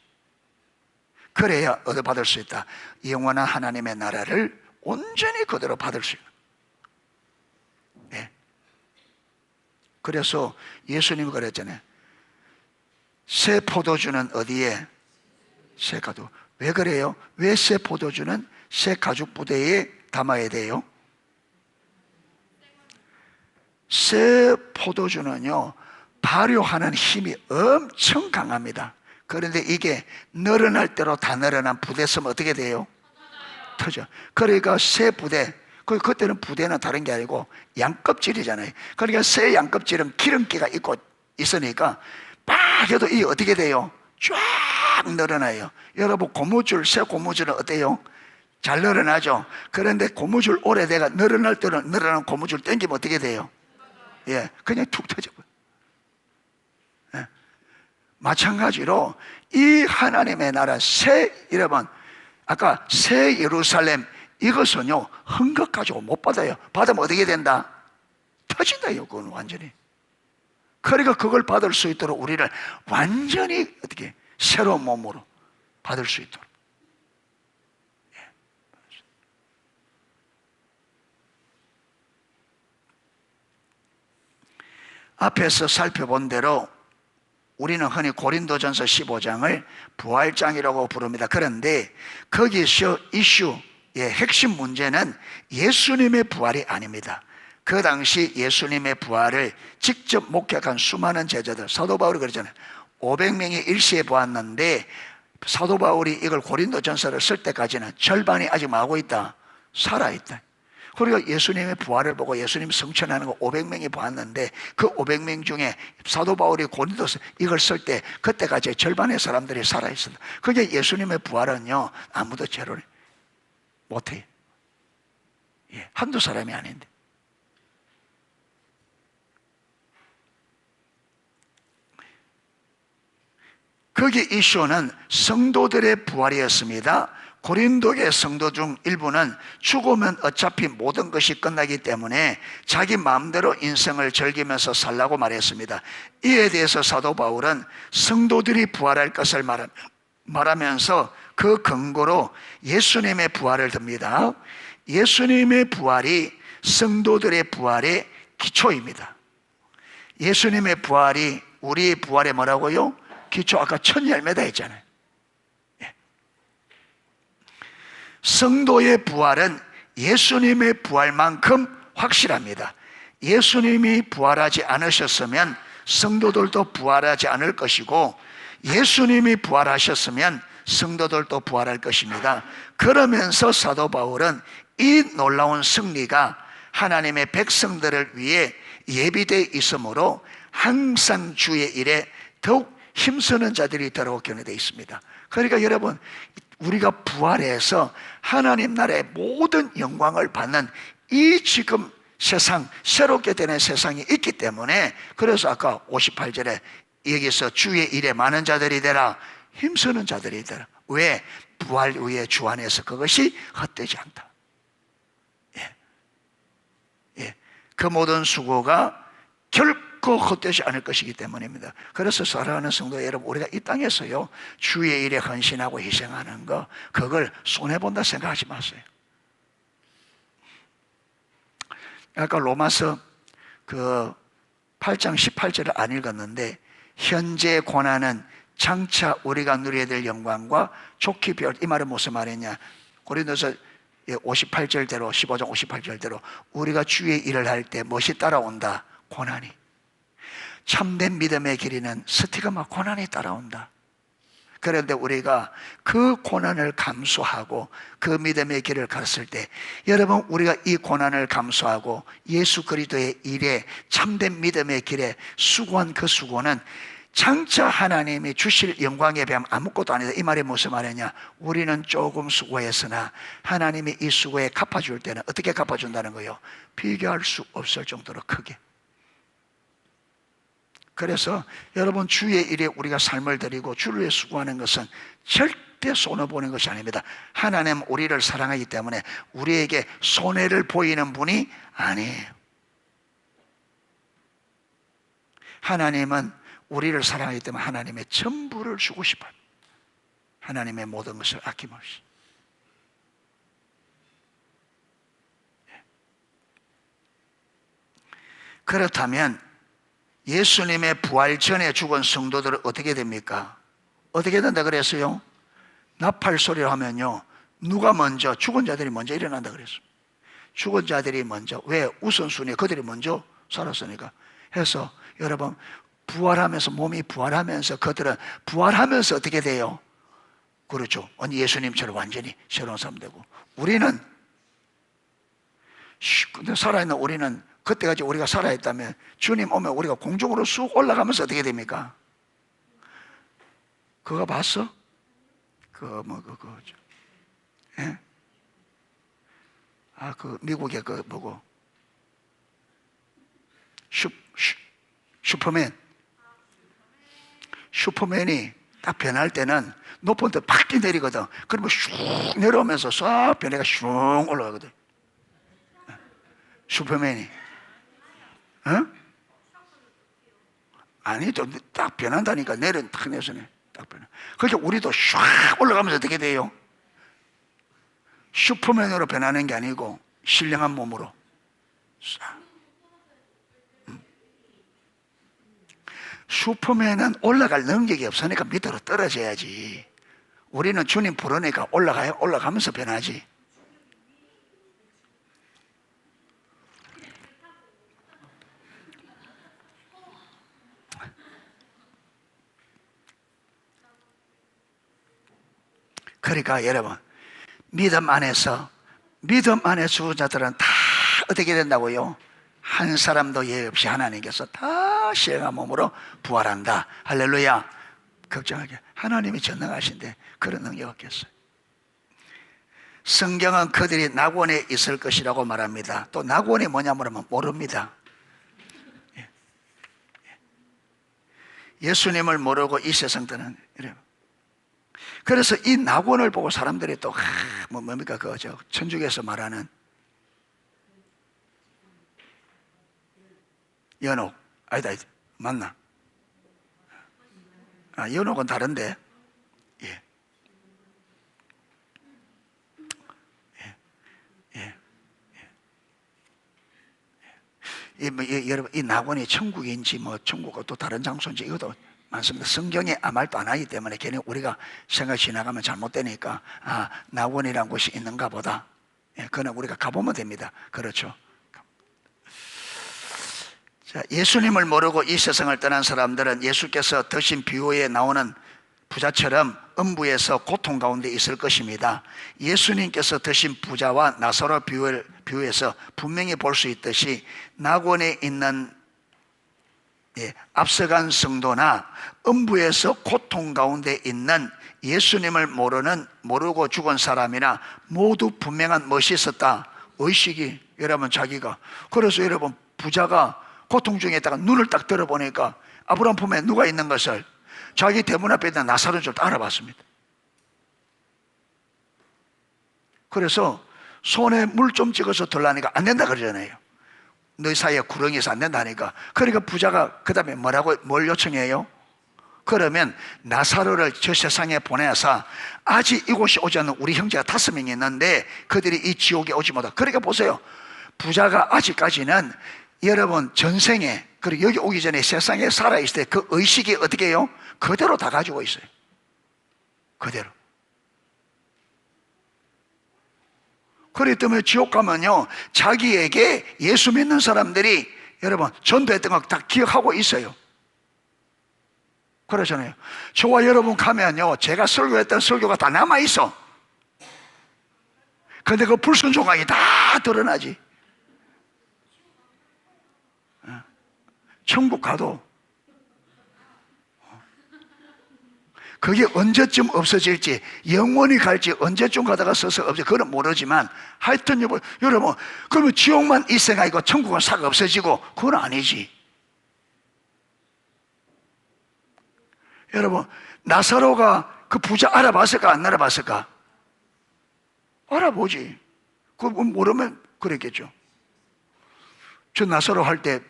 그래야 얻어받을 수 있다. 영원한 하나님의 나라를 온전히 그대로 받을 수 있는. 네. 그래서 예수님이 그랬잖아요. 새 포도주는 어디에? 새 가죽. 왜 그래요? 왜 새 포도주는 새 가죽 부대에 담아야 돼요? 새 포도주는요, 발효하는 힘이 엄청 강합니다. 그런데 이게 늘어날 대로 다 늘어난 부대 쓰면 어떻게 돼요? 터져. 그러니까 새 부대, 그때는 부대는 다른 게 아니고 양껍질이잖아요. 그러니까 새 양껍질은 기름기가 있으니까 막 해도 이 어떻게 돼요? 쫙 늘어나요. 여러분 고무줄, 새 고무줄은 어때요? 잘 늘어나죠? 그런데 고무줄 오래돼가 늘어날 때는 늘어난 고무줄 당기면 어떻게 돼요? 예, 그냥 툭 터져버려요. 예. 마찬가지로 이 하나님의 나라 여러분 아까 새 예루살렘 이것은요 헝겊 가지고 못 받아요. 받으면 어떻게 된다? 터진다요. 그건 완전히. 그러니까 그걸 받을 수 있도록 우리를 완전히 어떻게 새로운 몸으로 받을 수 있도록. 예. 앞에서 살펴본 대로 우리는 흔히 고린도전서 15장을 부활장이라고 부릅니다. 그런데 거기서 이슈의 핵심 문제는 예수님의 부활이 아닙니다. 그 당시 예수님의 부활을 직접 목격한 수많은 제자들, 사도 바울이 그러잖아요. 500명이 일시에 보았는데 사도 바울이 이걸 고린도전서를 쓸 때까지는 절반이 아직 뭐하고 있다? 살아있다. 그러니까 예수님의 부활을 보고 예수님 성천하는 거 500명이 보았는데 그 500명 중에 사도 바울이 고린도서 이걸 쓸 때 그때까지 절반의 사람들이 살아있습니다. 그게 예수님의 부활은요 아무도 제로를 못해요. 예, 한두 사람이 아닌데. 거기 이슈는 성도들의 부활이었습니다. 고린도의 성도 중 일부는 죽으면 어차피 모든 것이 끝나기 때문에 자기 마음대로 인생을 즐기면서 살라고 말했습니다. 이에 대해서 사도 바울은 성도들이 부활할 것을 말하면서 그 근거로 예수님의 부활을 듭니다. 예수님의 부활이 성도들의 부활의 기초입니다. 예수님의 부활이 우리의 부활에 뭐라고요? 기초. 아까 첫 열매다 했잖아요. 성도의 부활은 예수님의 부활만큼 확실합니다. 예수님이 부활하지 않으셨으면 성도들도 부활하지 않을 것이고 예수님이 부활하셨으면 성도들도 부활할 것입니다. 그러면서 사도 바울은 이 놀라운 승리가 하나님의 백성들을 위해 예비되어 있으므로 항상 주의 일에 더욱 힘쓰는 자들이 있다고 견해되어 있습니다. 그러니까 여러분 우리가 부활해서 하나님 나라의 모든 영광을 받는 이 지금 세상, 새롭게 되는 세상이 있기 때문에 그래서 아까 58절에 여기서 주의 일에 많은 자들이 되라, 힘쓰는 자들이 되라. 왜? 부활 후에 주 안에서 그것이 헛되지 않다. 예. 예. 그 모든 수고가 결코 헛되지 않을 것이기 때문입니다. 그래서 사랑하는 성도 여러분, 우리가 이 땅에서요 주의 일에 헌신하고 희생하는 거 그걸 손해본다 생각하지 마세요. 아까 로마서 그 8장 18절을 안 읽었는데 현재 고난은 장차 우리가 누려야 될 영광과 좋게 비할, 이 말은 무슨 말이냐? 고린도서 58절대로 15장 58절대로 우리가 주의 일을 할 때 무엇이 따라온다? 고난이. 참된 믿음의 길이는 스티그마, 고난이 따라온다. 그런데 우리가 그 고난을 감수하고 그 믿음의 길을 갔을 때 여러분 우리가 이 고난을 감수하고 예수 그리스도의 일에 참된 믿음의 길에 수고한 그 수고는 장차 하나님이 주실 영광에 비하면 아무것도 아니다. 이 말이 무슨 말이냐? 우리는 조금 수고했으나 하나님이 이 수고에 갚아줄 때는 어떻게 갚아준다는 거예요? 비교할 수 없을 정도로 크게. 그래서 여러분 주의 일에 우리가 삶을 드리고 주를 위해 수고하는 것은 절대 손해보는 것이 아닙니다. 하나님은 우리를 사랑하기 때문에 우리에게 손해를 보이는 분이 아니에요. 하나님은 우리를 사랑하기 때문에 하나님의 전부를 주고 싶어요. 하나님의 모든 것을 아낌없이. 그렇다면 예수님의 부활 전에 죽은 성도들은 어떻게 됩니까? 어떻게 된다 그랬어요? 나팔 소리를 하면요, 누가 먼저? 죽은 자들이 먼저 일어난다 그랬어요. 죽은 자들이 먼저. 왜? 우선순위, 그들이 먼저 살았으니까. 해서 여러분, 부활하면서, 몸이 부활하면서 그들은 부활하면서 어떻게 돼요? 그렇죠. 예수님처럼 완전히 새로운 사람 되고, 우리는 살아있는 우리는 그때까지 우리가 살아있다면 주님 오면 우리가 공중으로 쑥 올라가면서 어떻게 됩니까? 그거 봤어? 예? 미국의 뭐고? 슈퍼맨이 딱 변할 때는 높은 데 팍 내리거든. 그러면 슉 내려오면서 싹 변해가 슉 올라가거든. 슈퍼맨이. 아니, 좀 딱 변한다니까. 내려는 탁 내서네. 딱 변해. 그러니까 우리도 슉 올라가면서 어떻게 돼요? 슈퍼맨으로 변하는 게 아니고 신령한 몸으로 싹. 슈퍼맨은 올라갈 능력이 없으니까 밑으로 떨어져야지. 우리는 주님 부르니까 올라가요. 올라가면서 변하지. 그러니까 여러분, 믿음 안에서 죽은 자들은 다 어떻게 된다고요? 한 사람도 예외 없이 하나님께서 다 신령한 몸으로 부활한다. 할렐루야. 걱정하게, 하나님이 전능하신데 그런 능력 없겠어요. 성경은 그들이 낙원에 있을 것이라고 말합니다. 또 낙원이 뭐냐면 모릅니다. 예수님을 모르고 이 세상 때는 이래요. 그래서 이 낙원을 보고 사람들이 또 뭡니까 천주교에서 말하는 연옥, 아니다, 맞나? 연옥은 다른데, 예. 여러분, 이 낙원이 천국인지 천국과 또 다른 장소인지 이것도 많습니다. 성경에 아무 말도 안 하기 때문에 괜히 우리가 생각 지나가면 잘못되니까 낙원이라는 곳이 있는가 보다. 그건 우리가 가보면 됩니다. 그렇죠. 자, 예수님을 모르고 이 세상을 떠난 사람들은 예수께서 드신 비유에 나오는 부자처럼 음부에서 고통 가운데 있을 것입니다. 예수님께서 드신 부자와 나사로 비유에서 분명히 볼 수 있듯이 낙원에 있는 앞서간 성도나 음부에서 고통 가운데 있는 예수님을 모르고 죽은 사람이나 모두 분명한 멋이 있었다. 의식이, 여러분, 자기가. 그래서 여러분, 부자가 고통 중에 있다가 눈을 딱 들어보니까 아브라함 품에 누가 있는 것을 자기 대문 앞에 있는 나사로인 줄 알아봤습니다. 그래서 손에 물 좀 찍어서 들라니까 안 된다 그러잖아요. 너희 사이에 구렁이 있어 안 된다니까. 그러니까 부자가 그 다음에 뭘 요청해요? 그러면 나사로를 저 세상에 보내서 아직 이곳이 오지 않는 우리 형제가 5명이 있는데 그들이 이 지옥에 오지 못하고. 그러니까 보세요, 부자가 아직까지는 여러분 전생에, 그리고 여기 오기 전에 세상에 살아있을 때 그 의식이 어떻게 해요? 그대로 다 가지고 있어요. 그대로. 그렇기 때문에 지옥 가면요, 자기에게 예수 믿는 사람들이 여러분 전도했던 거 다 기억하고 있어요. 그러잖아요. 저와 여러분 가면요, 제가 설교했던 설교가 다 남아있어. 근데 그 불순종하기 다 드러나지. 천국 가도 그게 언제쯤 없어질지, 영원히 갈지 언제쯤 가다가 서서 없어질지 그건 모르지만 하여튼 여러분, 그러면 지옥만 있어가 있고 천국은 싹 없어지고 그건 아니지. 여러분, 나사로가 그 부자 알아봤을까 안 알아봤을까? 알아보지. 그거 모르면 그랬겠죠. 저 나사로 할 때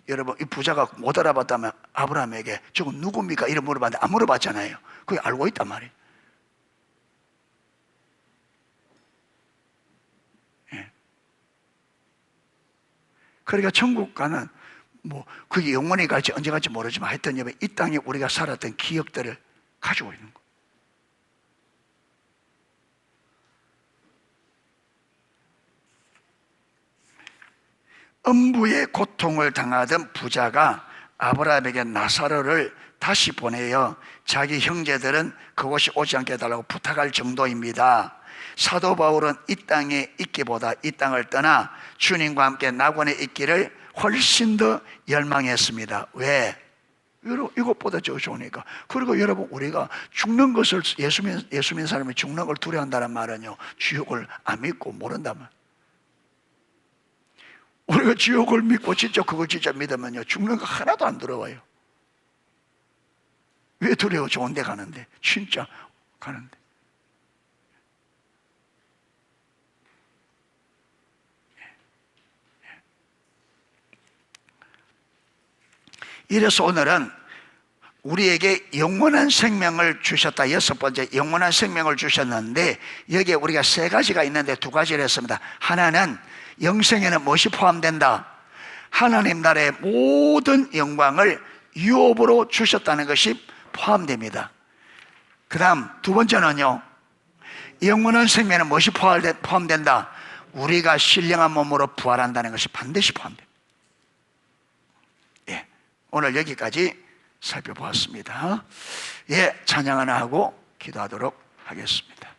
여러분 이 부자가 못 알아봤다면 아브라함에게 저건 누굽니까? 이런 물어봤는데 안 물어봤잖아요. 그게 알고 있단 말이에요. 예. 그러니까 천국 가는 뭐 그게 영원히 갈지 언제 갈지 모르지만 하여튼 이 땅에 우리가 살았던 기억들을 가지고 있는 거예요. 음부의 고통을 당하던 부자가 아브라함에게 나사로를 다시 보내어 자기 형제들은 그곳이 오지 않게 해달라고 부탁할 정도입니다. 사도 바울은 이 땅에 있기보다 이 땅을 떠나 주님과 함께 낙원에 있기를 훨씬 더 열망했습니다. 왜? 이것보다 더 좋으니까. 그리고 여러분 우리가 죽는 것을 예수 믿는 사람이 죽는 걸 두려워한다는 말은요, 지옥을 안 믿고 모른다면. 우리가 지옥을 믿고 진짜 그걸 진짜 믿으면요 죽는 거 하나도 안 두려워요. 왜 두려워? 좋은 데 가는데, 진짜 가는데. 이래서 오늘은 우리에게 영원한 생명을 주셨다. 6번째, 영원한 생명을 주셨는데 여기에 우리가 3가지가 있는데 2가지를 했습니다. 하나는 영생에는 무엇이 포함된다? 하나님 나라의 모든 영광을 유업으로 주셨다는 것이 포함됩니다. 그 다음 2번째는요, 영원한 생명에는 무엇이 포함된다? 우리가 신령한 몸으로 부활한다는 것이 반드시 포함됩니다. 예, 오늘 여기까지 살펴보았습니다. 예, 찬양 하나 하고 기도하도록 하겠습니다.